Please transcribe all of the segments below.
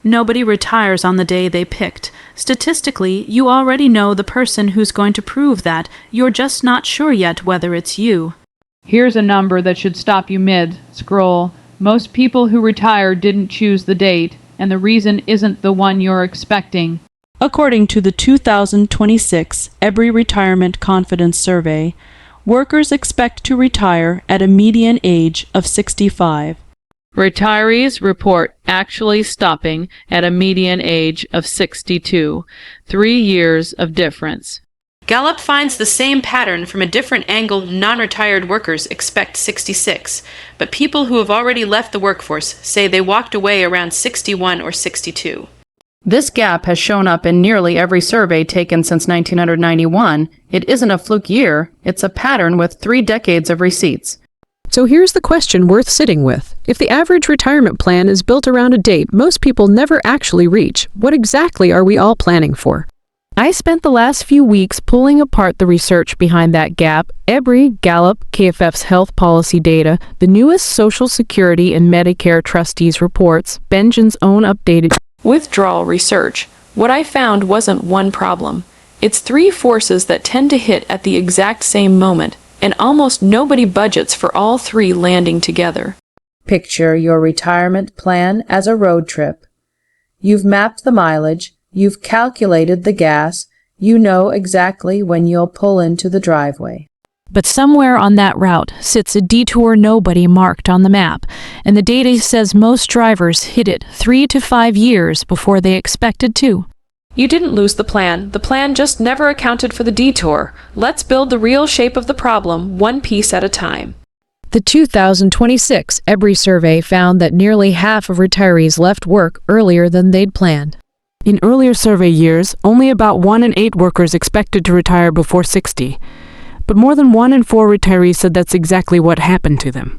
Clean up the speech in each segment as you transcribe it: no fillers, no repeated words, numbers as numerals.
Nobody retires on the day they picked. Statistically, you already know the person who's going to prove that. You're just not sure yet whether it's you. Here's a number that should stop you mid-scroll. Most people who retire didn't choose the date, and the reason isn't the one you're expecting. According to the 2026 Every Retirement Confidence Survey, workers expect to retire at a median age of 65. Retirees report actually stopping at a median age of 62, 3 years of difference. Gallup finds the same pattern from a different angle. Non-retired workers expect 66, but people who have already left the workforce say they walked away around 61 or 62. This gap has shown up in nearly every survey taken since 1991. It isn't a fluke year, it's a pattern with 3 decades of receipts. So here's the question worth sitting with. If the average retirement plan is built around a date most people never actually reach, what exactly are we all planning for? I spent the last few weeks pulling apart the research behind that gap. Embry, Gallup, KFF's health policy data, the newest Social Security and Medicare trustees reports, Benjamin's own updated withdrawal research. What I found wasn't one problem. It's 3 forces that tend to hit at the exact same moment, and almost nobody budgets for all 3 landing together. Picture your retirement plan as a road trip. You've mapped the mileage, you've calculated the gas, you know exactly when you'll pull into the driveway. But somewhere on that route sits a detour nobody marked on the map, and the data says most drivers hit it 3 to 5 years before they expected to. You didn't lose the plan just never accounted for the detour. Let's build the real shape of the problem, one piece at a time. The 2026 Embry survey found that nearly half of retirees left work earlier than they'd planned. In earlier survey years, only about 1 in 8 workers expected to retire before 60. But more than 1 in 4 retirees said that's exactly what happened to them.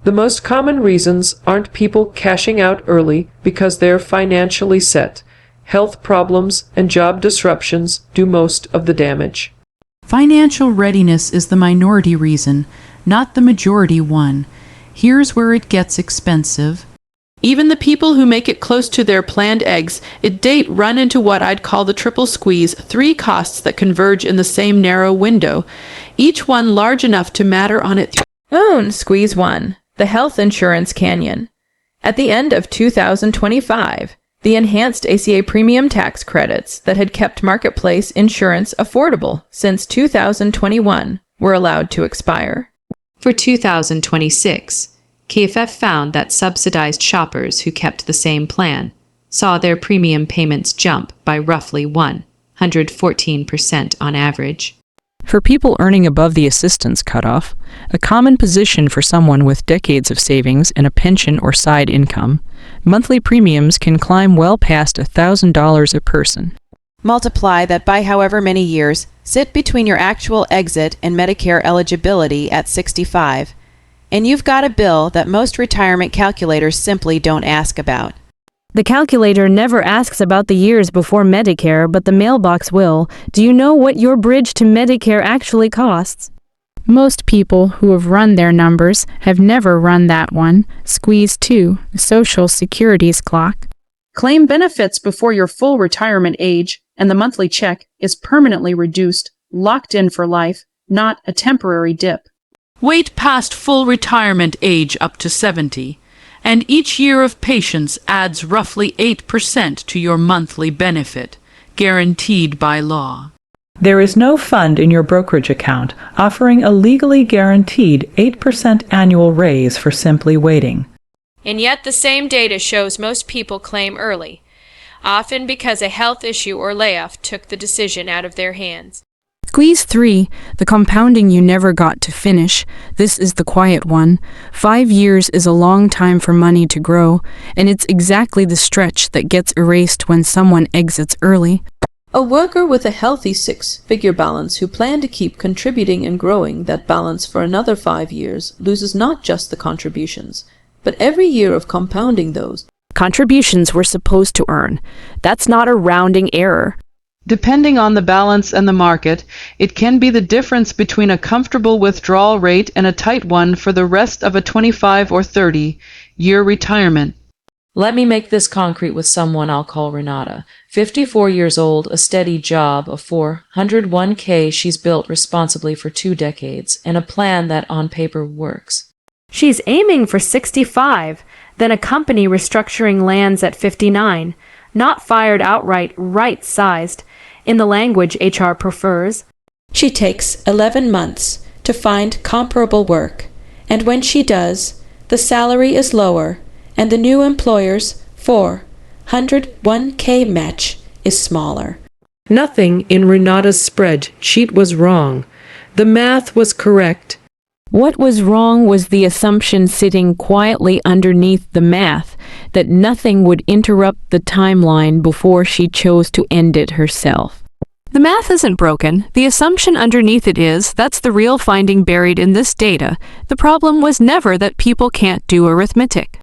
The most common reasons aren't people cashing out early because they're financially set. Health problems and job disruptions do most of the damage. Financial readiness is the minority reason, not the majority one. Here's where it gets expensive. Even the people who make it close to their planned eggs at date run into what I'd call the triple squeeze, 3 costs that converge in the same narrow window, each one large enough to matter on its own. Squeeze 1, the health insurance canyon. At the end of 2025, the enhanced ACA premium tax credits that had kept marketplace insurance affordable since 2021 were allowed to expire. For 2026, KFF found that subsidized shoppers who kept the same plan saw their premium payments jump by roughly 114% on average. For people earning above the assistance cutoff, a common position for someone with decades of savings and a pension or side income, monthly premiums can climb well past $1,000 a person. Multiply that by however many years, sit between your actual exit and Medicare eligibility at 65, and you've got a bill that most retirement calculators simply don't ask about. The calculator never asks about the years before Medicare, but the mailbox will. Do you know what your bridge to Medicare actually costs? Most people who have run their numbers have never run that one. Squeeze 2, the Social Security's clock. Claim benefits before your full retirement age, and the monthly check is permanently reduced, locked in for life, not a temporary dip. Wait past full retirement age up to 70, and each year of patience adds roughly 8% to your monthly benefit, guaranteed by law. There is no fund in your brokerage account offering a legally guaranteed 8% annual raise for simply waiting. And yet the same data shows most people claim early, often because a health issue or layoff took the decision out of their hands. Squeeze 3, the compounding you never got to finish. This is the quiet one. 5 years is a long time for money to grow, and it's exactly the stretch that gets erased when someone exits early. A worker with a healthy 6-figure balance who planned to keep contributing and growing that balance for another 5 years loses not just the contributions, but every year of compounding those contributions we're supposed to earn. That's not a rounding error. Depending on the balance and the market, it can be the difference between a comfortable withdrawal rate and a tight one for the rest of a 25 or 30-year retirement. Let me make this concrete with someone I'll call Renata. 54 years old, a steady job, a 401k she's built responsibly for 2 decades, and a plan that on paper works. She's aiming for 65, then a company restructuring lands at 59, not fired outright, right-sized, in the language HR prefers. She takes 11 months to find comparable work, and when she does, the salary is lower, and the new employer's 401k match is smaller. Nothing in Renata's spreadsheet was wrong. The math was correct. What was wrong was the assumption sitting quietly underneath the math that nothing would interrupt the timeline before she chose to end it herself. The math isn't broken. The assumption underneath it is that's the real finding buried in this data. The problem was never that people can't do arithmetic.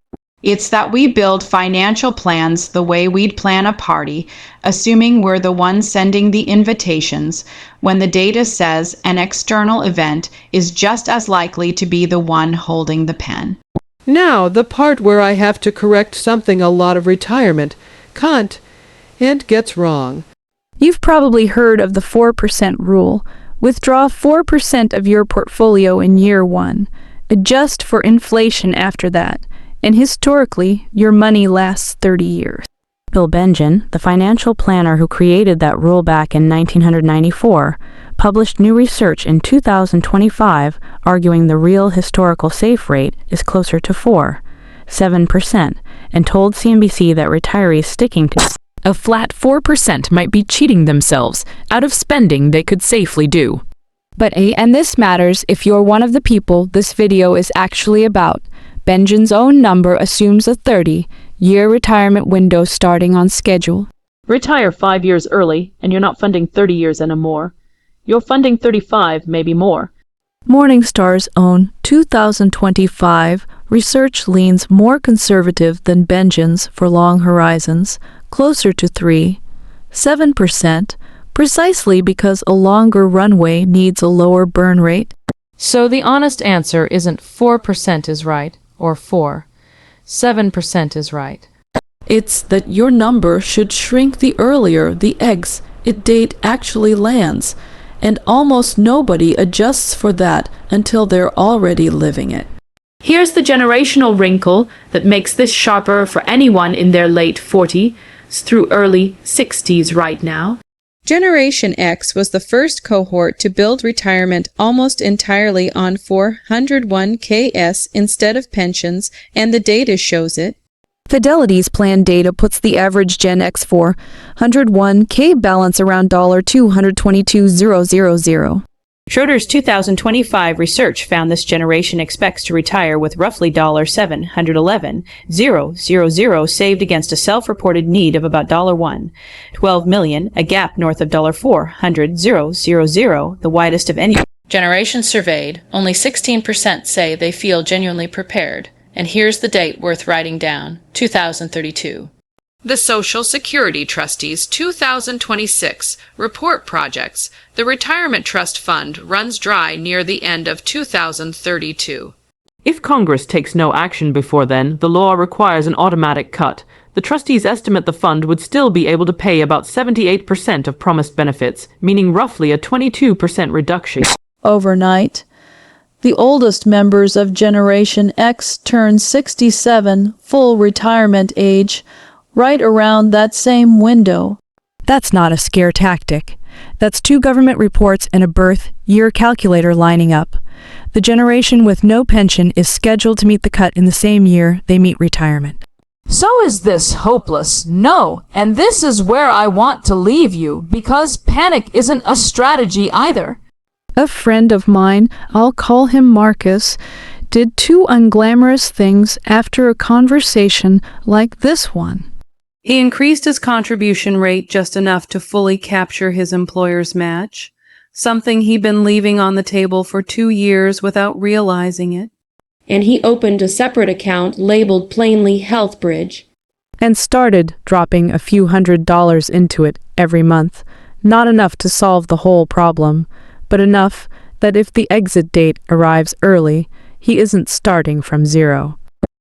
It's that we build financial plans the way we'd plan a party, assuming we're the ones sending the invitations, when the data says an external event is just as likely to be the one holding the pen. Now, the part where I have to correct something a lot of retirement can't and gets wrong. You've probably heard of the 4% rule. Withdraw 4% of your portfolio in year 1. Adjust for inflation after that. And historically, your money lasts 30 years. Bill Bengen, the financial planner who created that rule back in 1994, published new research in 2025 arguing the real historical safe rate is closer to 7%, and told CNBC that retirees sticking to a flat 4% might be cheating themselves out of spending they could safely do. And this matters if you're one of the people this video is actually about. Bengen's own number assumes a 30-year retirement window starting on schedule. Retire 5 years early, and you're not funding 30 years and more. You're funding 35, maybe more. Morningstar's own 2025 research leans more conservative than Bengen's for long horizons, closer to 7%, precisely because a longer runway needs a lower burn rate. So the honest answer isn't 4% is right, or 7% is right. It's that your number should shrink the earlier the exit date actually lands, and almost nobody adjusts for that until they're already living it. Here's the generational wrinkle that makes this sharper for anyone in their late 40s through early 60s right now. Generation X was the first cohort to build retirement almost entirely on 401ks instead of pensions, and the data shows it. Fidelity's plan data puts the average Gen X 401k balance around $222,000. Schroders 2025 research found this generation expects to retire with roughly $711,000 saved against a self-reported need of about $1. $12 million, a gap north of $400,000, the widest of any. Generations surveyed, only 16% say they feel genuinely prepared. And here's the date worth writing down, 2032. The Social Security Trustees 2026 report projects the Retirement Trust Fund runs dry near the end of 2032. If Congress takes no action before then, the law requires an automatic cut. The trustees estimate the fund would still be able to pay about 78% of promised benefits, meaning roughly a 22% reduction. Overnight, the oldest members of Generation X turn 67, full retirement age, right around that same window. That's not a scare tactic. That's 2 government reports and a birth year calculator lining up. The generation with no pension is scheduled to meet the cut in the same year they meet retirement. So is this hopeless? No, and this is where I want to leave you, because panic isn't a strategy either. A friend of mine, I'll call him Marcus, did 2 unglamorous things after a conversation like this one. He increased his contribution rate just enough to fully capture his employer's match, something he'd been leaving on the table for 2 years without realizing it. And he opened a separate account labeled plainly Health Bridge. And started dropping a few $100s into it every month. Not enough to solve the whole problem, but enough that if the exit date arrives early, he isn't starting from zero.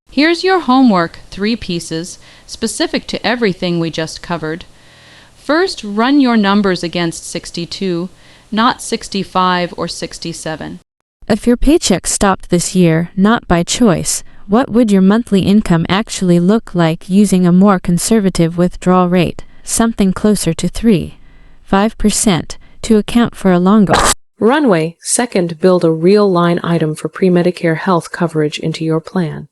Here's your homework, 3 pieces, specific to everything we just covered. First, run your numbers against 62, not 65 or 67. If your paycheck stopped this year, not by choice, what would your monthly income actually look like using a more conservative withdrawal rate, something closer to 3.5%, to account for a longer runway? Second, build a real line item for pre-Medicare health coverage into your plan.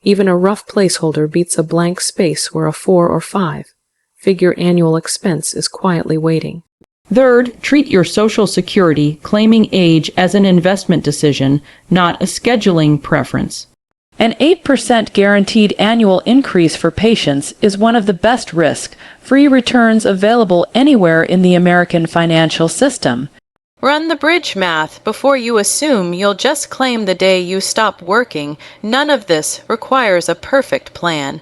Even a rough placeholder beats a blank space where a 4 or 5 figure annual expense is quietly waiting. Third, treat your Social Security claiming age as an investment decision, not a scheduling preference. An 8% guaranteed annual increase for patients is one of the best risk-free returns available anywhere in the American financial system. Run the bridge math before you assume you'll just claim the day you stop working. None of this requires a perfect plan.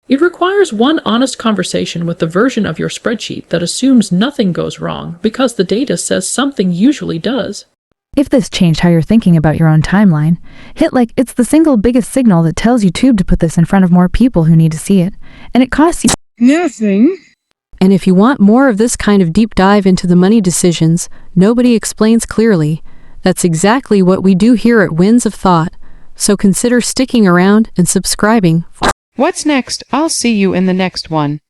It requires one honest conversation with the version of your spreadsheet that assumes nothing goes wrong because the data says something usually does. If this changed how you're thinking about your own timeline, hit like it's the single biggest signal that tells YouTube to put this in front of more people who need to see it. And it costs you nothing. And if you want more of this kind of deep dive into the money decisions nobody explains clearly, that's exactly what we do here at Winds of Thought. So consider sticking around and subscribing. What's next? I'll see you in the next one.